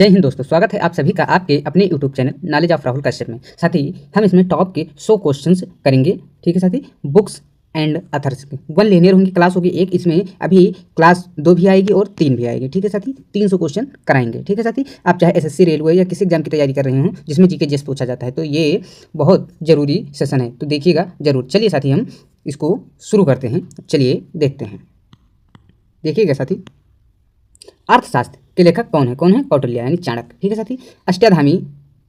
जय हिंद दोस्तों, स्वागत है आप सभी का आपके अपने YouTube channel knowledge of Rahul Kashyap में। साथ ही हम इसमें टॉप के 100 क्वेश्चंस करेंगे। ठीक है साथी, बुक्स एंड अथर्स की 1 लीनियर होंगी, क्लास होगी एक। इसमें अभी क्लास 2 भी आएगी और 3 भी आएगी। ठीक है साथी, 300 क्वेश्चन कराएंगे। ठीक है साथी, आप चाहे एसएससी रेलवे या किसी एग्जाम की तैयारी कर रहे हो जिसमें जीके जीएस पूछा जाता है तो ये बहुत ज़रूरी सेशन है, तो देखिएगा जरूर। चलिए साथी, हम इसको शुरू करते हैं। चलिए देखते हैं। देखिएगा साथी, अर्थशास्त्र के लेखक कौन है? कौन है? कौटिल्य यानी चाणक्य। ठीक है साथी, अष्टाधामी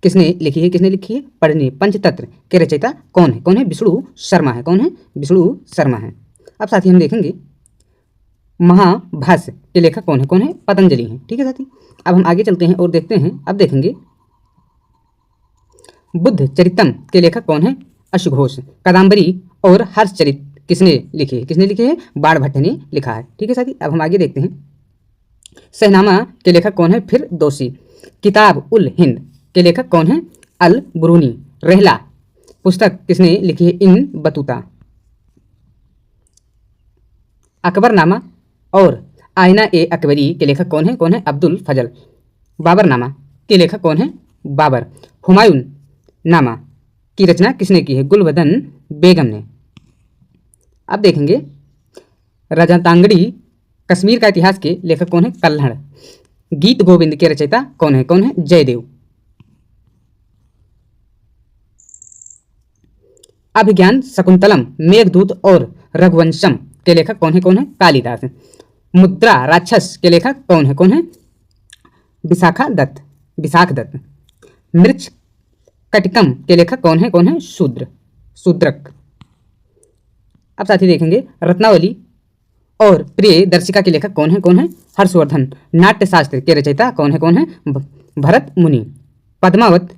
किसने लिखी है? किसने लिखी है? पढ़नी। पंचतंत्र के रचयिता कौन है? कौन है? विष्णु शर्मा है। कौन है? विष्णु शर्मा है। अब साथी हम देखेंगे महाभाष्य के लेखक कौन है? कौन है? पतंजलि है। ठीक है साथी, अब हम आगे चलते हैं और देखते हैं। अब देखेंगे बुद्ध चरितम के लेखक कौन है? अश्वघोष। कादम्बरी और हर्षचरित किसने लिखी है? किसने लिखी है? बाणभट्ट ने लिखा है। ठीक है साथी, अब हम आगे देखते हैं। शहनामा के लेखक कौन है? फिर दोषी। किताब उल हिंद के लेखक कौन है? अल बुरूनी। रहला पुस्तक किसने लिखी है? इन बतूता। अकबरनामा और आईना ए अकबरी के लेखक कौन है? कौन है? अब्दुल फजल। बाबरनामा के लेखक कौन है? बाबर। हुमायूं नामा की रचना किसने की है? गुलबदन बेगम ने। अब देखेंगे रजतांगड़ी कश्मीर का इतिहास के लेखक कौन है? कल्हड़। गीत गोविंद के रचयिता कौन है? कौन है? जयदेव। अभिज्ञान शकुंतलम, मेघदूत और रघुवंशम के लेखक कौन है? कौन है? कालिदास। मुद्रा राक्षस के लेखक कौन है? कौन है? विशाखा दत्त, विशाख दत्त। मृच्छ कटिकम के लेखक कौन है? कौन है? शूद्रक। अब साथी देखेंगे रत्नावली और प्रिय दर्शिका के लेखक कौन है? कौन है? हर्षवर्धन। नाट्यशास्त्र के रचयिता कौन है? कौन है? भरत मुनि। पद्मावत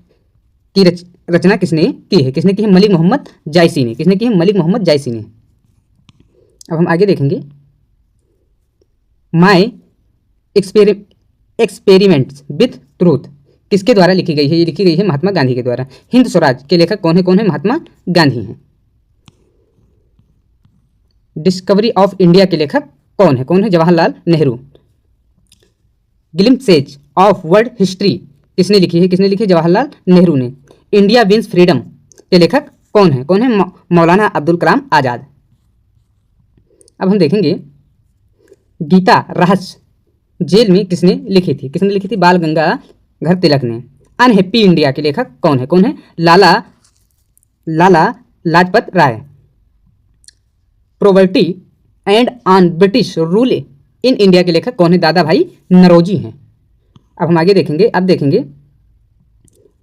की रचना किसने की है? किसने की है? मलिक मोहम्मद जायसी ने। किसने की है? मलिक मोहम्मद जायसी ने। अब हम आगे देखेंगे माय एक्सपेरिमेंट्स विथ ट्रूथ किसके द्वारा लिखी गई है? ये लिखी गई है महात्मा गांधी के द्वारा। हिंद स्वराज के लेखक कौन है? कौन है? महात्मा गांधी हैं। डिस्कवरी ऑफ इंडिया के लेखक कौन है? कौन है? Jawaharlal Nehru. Glimpses of world history किसने लिखी है? किसने लिखी है? जवाहरलाल नेहरू ने। इंडिया विंस फ्रीडम के लेखक कौन है? कौन है? मौलाना अब्दुल कलाम आजाद। अब हम देखेंगे गीता रहस्य जेल में किसने लिखी थी? किसने लिखी थी? बाल गंगाधर तिलक ने। अनहैप्पी इंडिया के लेखक कौन है? कौन है? Lala Lajpat Rai. Poverty and on British rule in India के लेखक कौन है? दादा भाई नरोजी हैं। अब हम आगे देखेंगे। अब देखेंगे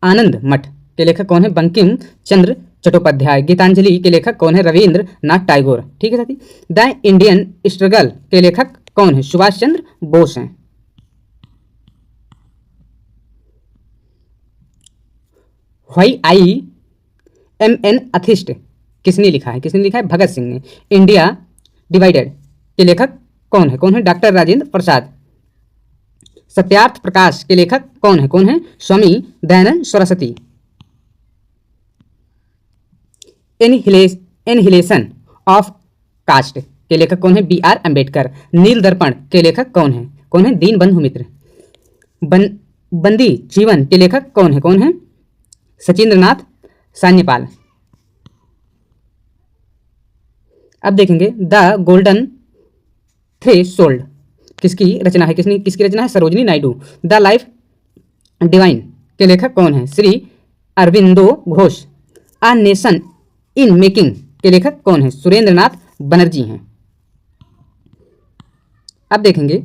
आनंद मठ के लेखक कौन है? बंकिम चंद्र चट्टोपाध्याय। गीतांजलि के लेखक कौन है? रविंद्र नाथ टैगोर। ठीक है साथी, द इंडियन स्ट्रगल के लेखक कौन है? सुभाष चंद्र बोस हैं। व्हाई आई एम एन अथिस्ट किसने लिखा है? किसने लिखा है? भगत सिंह ने। इंडिया डिवाइडेड के लेखक कौन है? कौन है? डॉक्टर राजेंद्र प्रसाद। सत्यार्थ प्रकाश के लेखक कौन है? कौन है? Swami Dayanand Saraswati. Annihilation of caste के लेखक कौन है? B are Ambedkar. नील दर्पण के लेखक कौन है? कौन है? दीनबंधु मित्र। बंदी जीवन के लेखक कौन है? कौन है? सचिंद्रनाथ सान्यपाल। अब देखेंगे द गोल्डन थ्रेशोल्ड किसकी रचना है? किसकी रचना है? Sarojini Naidu. The life divine के लेखक कौन है? Shri Aurobindo Ghosh. A nation in making के लेखक कौन है? सुरेंद्रनाथ बनर्जी हैं। अब देखेंगे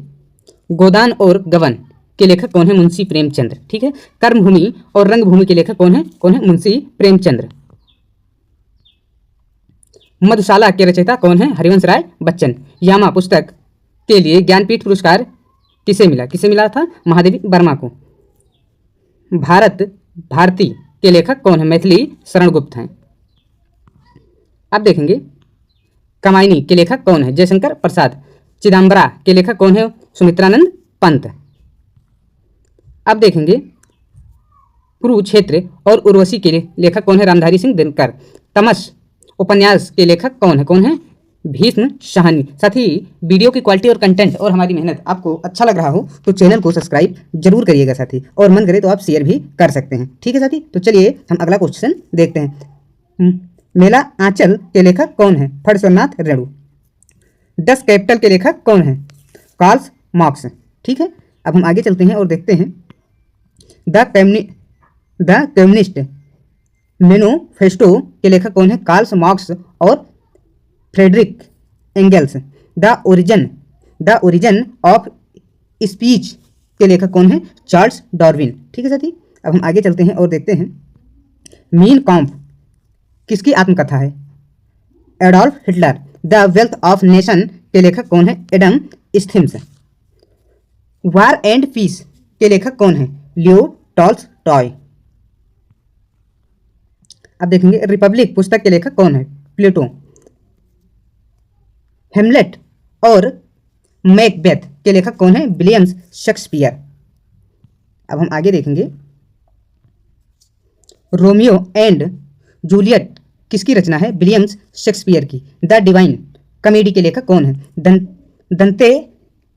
गोदान और गबन के लेखक कौन है? मुंशी प्रेमचंद्र। ठीक है, कर्मभूमि और रंगभूमि के लेखक कौन है? कौन है? मुंशी प्रेमचंद्र। मधुशाला के रचयिता कौन है? हरिवंश राय बच्चन। यामा पुस्तक के लिए ज्ञानपीठ पुरस्कार किसे मिला? किसे मिला था? महादेवी वर्मा को। भारती के लेखक कौन है? मैथिली शरण गुप्त हैं। अब देखेंगे कामायनी के लेखक कौन है? जयशंकर प्रसाद। चिदम्बरा के लेखक कौन है? सुमित्रानंद पंत। अब देखेंगे कुरुक्षेत्र और उर्वशी के लेखक कौन है? रामधारी सिंह दिनकर। तमस उपन्यास के लेखक कौन है? कौन है? भीष्म शाहनी। साथ ही वीडियो की क्वालिटी और कंटेंट और हमारी मेहनत आपको अच्छा लग रहा हो तो चैनल को सब्सक्राइब जरूर करिएगा साथी, और मन करे तो आप शेयर भी कर सकते हैं। ठीक है साथी, तो चलिए हम अगला क्वेश्चन देखते हैं। मेला आंचल के लेखक कौन है? फर्शवनाथ रेणु। 10 कैपिटल के लेखक कौन है? Karl Marx. ठीक है, अब हम आगे चलते हैं और देखते हैं द कम्युनिस्ट मैनिफेस्टो के लेखक कौन है? कार्ल मार्क्स और Friedrich Engels. The origin of speech के लेखक कौन है? Charles Darwin. ठीक है साथी, अब हम आगे चलते हैं और देखते हैं मीन कॉम्फ किसकी आत्मकथा है? Adolf Hitler. The wealth of nation के लेखक कौन है? Adam Smith. War and peace के लेखक कौन है? Leo Tolstoy. अब देखेंगे रिपब्लिक पुस्तक के लेखक कौन है? प्लेटो। हेमलेट और मैकबेथ के लेखक कौन है? William Shakespeare. अब हम आगे देखेंगे रोमियो एंड जूलियट किसकी रचना है? विलियम शेक्सपियर की। द डिवाइन कॉमेडी के लेखक कौन है? दंते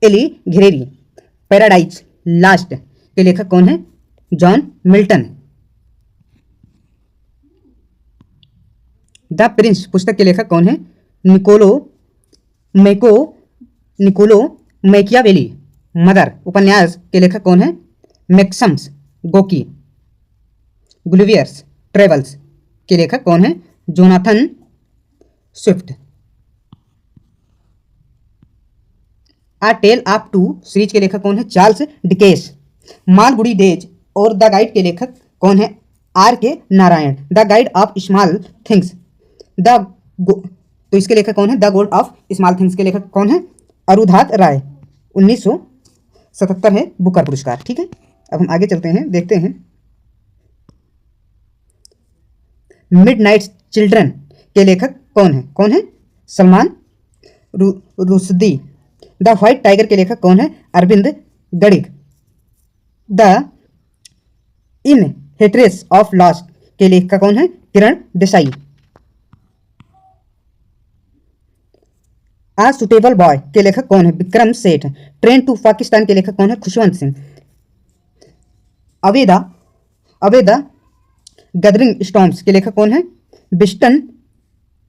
एलिघिरी। पैराडाइज लास्ट के लेखक कौन है? John Milton. द प्रिंस पुस्तक के लेखक कौन है? Niccolo Machiavelli. मदर उपन्यास के लेखक कौन है? मैक्सम्स गोकी। गुलिवियर्स ट्रेवल्स के लेखक कौन है? Jonathan Swift. A tale of two cities के लेखक कौन है? Charles Dickens. मालगुडी डेज और द गाइड के लेखक कौन है? R K Narayan. The guide of small things तो इसके लेखक कौन है? The gold of small things के लेखक कौन है? अरुधात राय। 1977 है बुकर पुरस्कार। ठीक है, अब हम आगे चलते हैं, देखते हैं मिडनाइट चिल्ड्रन के लेखक कौन है? Salman Rushdie. The white tiger के लेखक कौन है? Aravind Adiga. The inheritance of lost के लेखक कौन है? Kiran Desai. A suitable boy के लेखक कौन है? विक्रम सेठ। ट्रेन टू पाकिस्तान के लेखक कौन है? खुशवंत सिंह। अवेदा गैदरिंग स्टॉर्म्स के लेखक कौन है? विस्टन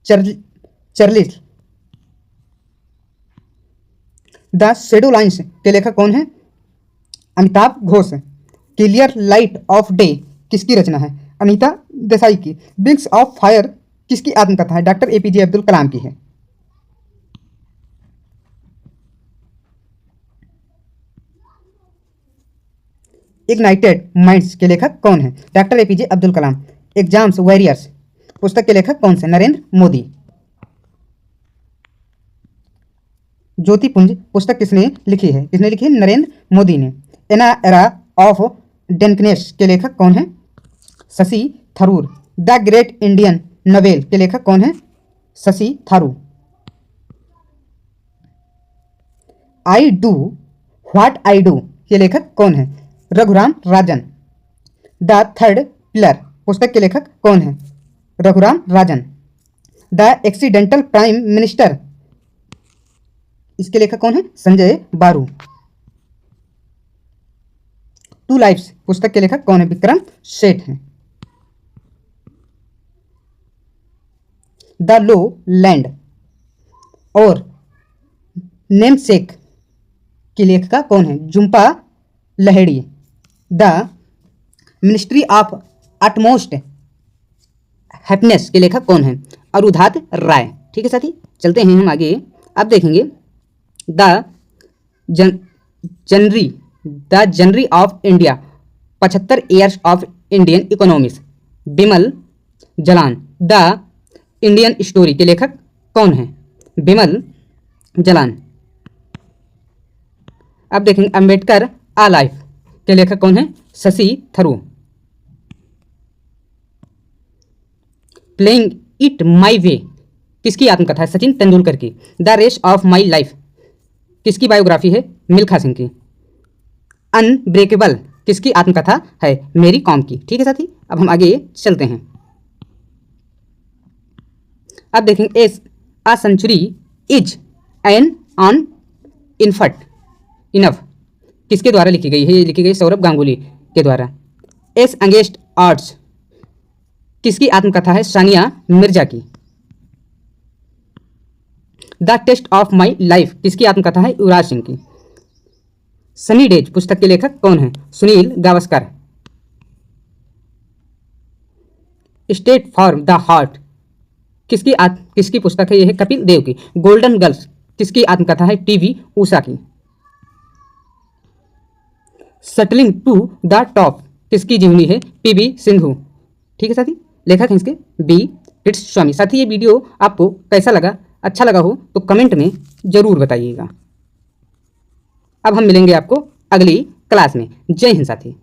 चर्लिस। द शेडो लाइन्स के लेखक कौन है? Amitabh Ghosh. Clear light of day किसकी रचना है? अनीता देसाई की। विंग्स ऑफ फायर किसकी आत्मकथा है? डॉक्टर एपीजे अब्दुल कलाम की है। इग्नाइटेड माइंड्स के लेखक कौन है? Doctor APJ Abdul Kalam. Exams warriors पुस्तक के लेखक कौन से? नरेंद्र मोदी। ज्योतिपुंज पुस्तक किसने लिखी है? नरेंद्र मोदी ने। एन एरा ऑफ डेंकनेस के लेखक कौन है? Shashi Tharoor. The great Indian novel के लेखक कौन है? Shashi Tharoor. I do what I do के लेखक कौन है? Raghuram Rajan. The third pillar पुस्तक के लेखक कौन है? Raghuram Rajan. The accidental prime minister इसके लेखक कौन है? संजय बारू। टू लाइफ्स पुस्तक के लेखक कौन है? विक्रम सेठ हैं। द लो लैंड और नेमसेक की लेखिका कौन है? Jhumpa Lahiri. The ministry of utmost happiness के लेखक कौन है? अरुधात राय। ठीक है साथी, चलते हैं हम आगे। अब देखेंगे द जनरी of India 75 years of Indian economics Bimal Jalan. The Indian story के लेखक कौन है? बिमल जलान। अब देखेंगे अंबेडकर आ लाइफ के लेखक कौन है? Shashi Tharoor. Playing it my way किसकी आत्मकथा है? सचिन तेंदुलकर की। The race of my life किसकी बायोग्राफी है? मिल्खा सिंह की। अनब्रेकेबल किसकी आत्मकथा है? मेरी कॉम की। ठीक है साथी, अब हम आगे चलते हैं। अब देखेंगे a century is an on इनफट इनफ किसके द्वारा लिखी गई है? ये लिखी गई सौरभ गांगुली के द्वारा। एस अगेंस्ट आर्ट्स किसकी आत्मकथा है? सानिया मिर्जा की। The test of my life किसकी आत्मकथा है? युवराज सिंह की। सनी डेज पुस्तक के लेखक कौन है? Sunil Gavaskar. State for the heart किसकी पुस्तक है? यह है कपिल देव की। गोल्डन गर्ल्स किसकी आत्मकथा है? टीवी उषा की। सटलिंग टू द टॉप किसकी जीवनी है? पीवी सिंधु। ठीक है साथी, लेखक हैं इसके बी कृष्णस्वामी। साथी ये वीडियो आपको कैसा लगा? अच्छा लगा हो तो कमेंट में जरूर बताइएगा। अब हम मिलेंगे आपको अगली क्लास में। जय हिंद साथी।